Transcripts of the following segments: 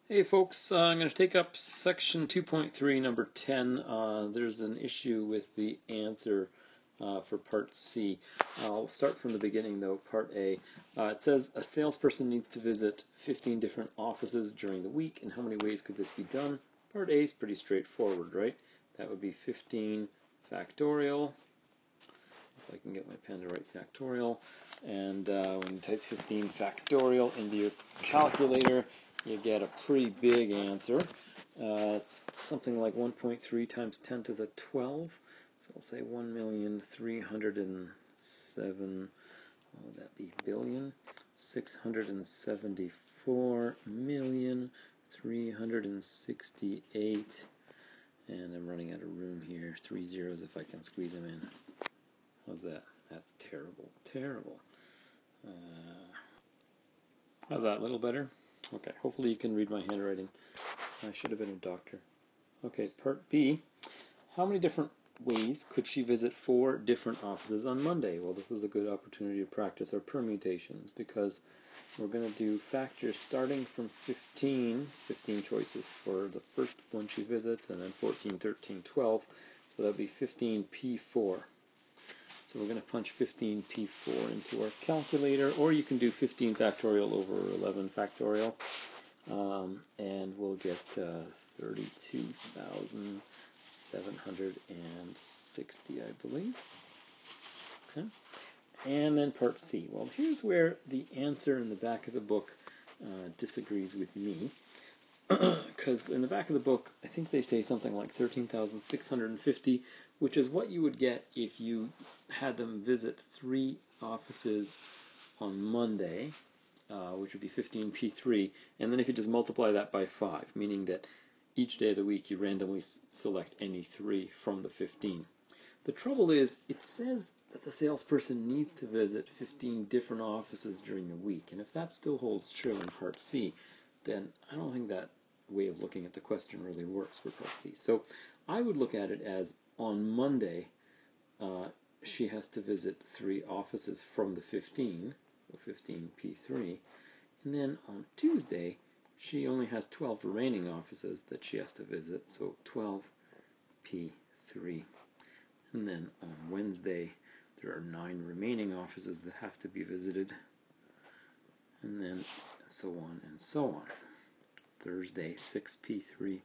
Hey folks, I'm going to take up section 2.3, number 10. There's an issue with the answer for part C. I'll start from the beginning though, part A. It says a salesperson needs to visit 15 different offices during the week, and how many ways could this be done? Part A is pretty straightforward, right? That would be 15 factorial. If I can get my pen to write factorial. And when you type 15 factorial into your calculator, you get a pretty big answer. It's something like 1.3 times 10 to the 12. So I'll say 1,307,000, what would that be, billion? 674,368. And I'm running out of room here. 3 zeros if I can squeeze them in. How's that? That's terrible. Terrible. How's that? A little better? Okay, hopefully you can read my handwriting. I should have been a doctor. Okay, part B. How many different ways could she visit 4 different offices on Monday? Well, this is a good opportunity to practice our permutations because we're going to do factors starting from 15 choices for the first one she visits, and then 14, 13, 12. So that would be 15p4. So we're going to punch 15p4 into our calculator, or you can do 15 factorial over 11 factorial, and we'll get 32,760, I believe. Okay. And then part C. Well, here's where the answer in the back of the book disagrees with me, because in the back of the book, I think they say something like 13,650, which is what you would get if you had them visit 3 offices on Monday, which would be 15p3, and then if you just multiply that by 5, meaning that each day of the week you randomly select any 3 from the 15. The trouble is, it says that the salesperson needs to visit 15 different offices during the week, and if that still holds true in part C, then I don't think that way of looking at the question really works for part C. So I would look at it as on Monday she has to visit 3 offices from the 15, so 15p3, and then on Tuesday she only has 12 remaining offices that she has to visit, so 12p3. And then on Wednesday there are 9 remaining offices that have to be visited, and then so on and so on. Thursday 6p3,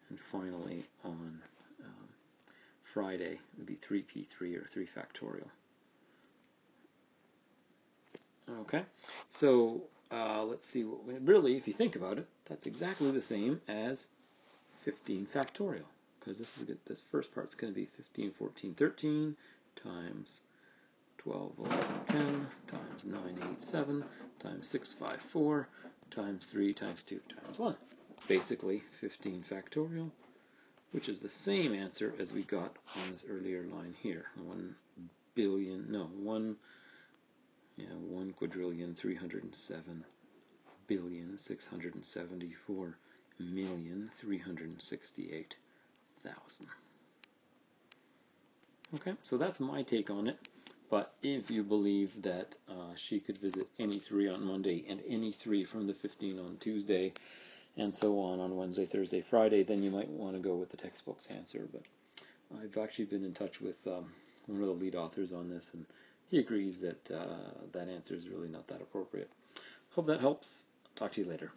and finally on Friday it would be 3p3 or 3 factorial. Okay, so let's see. Really, if you think about it, that's exactly the same as 15 factorial, because this first part's going to be 15, 14, 13 times 12, 11, 10 times 9, 8, 7 times 6, 5, 4 times 3 times 2 times 1. Basically 15 factorial, which is the same answer as we got on this earlier line here. 1,307,674,368,000. Okay, so that's my take on it. But if you believe that she could visit any 3 on Monday and any 3 from the 15 on Tuesday, and so on Wednesday, Thursday, Friday, then you might want to go with the textbook's answer. But I've actually been in touch with one of the lead authors on this, and he agrees that that answer is really not that appropriate. Hope that helps. Talk to you later.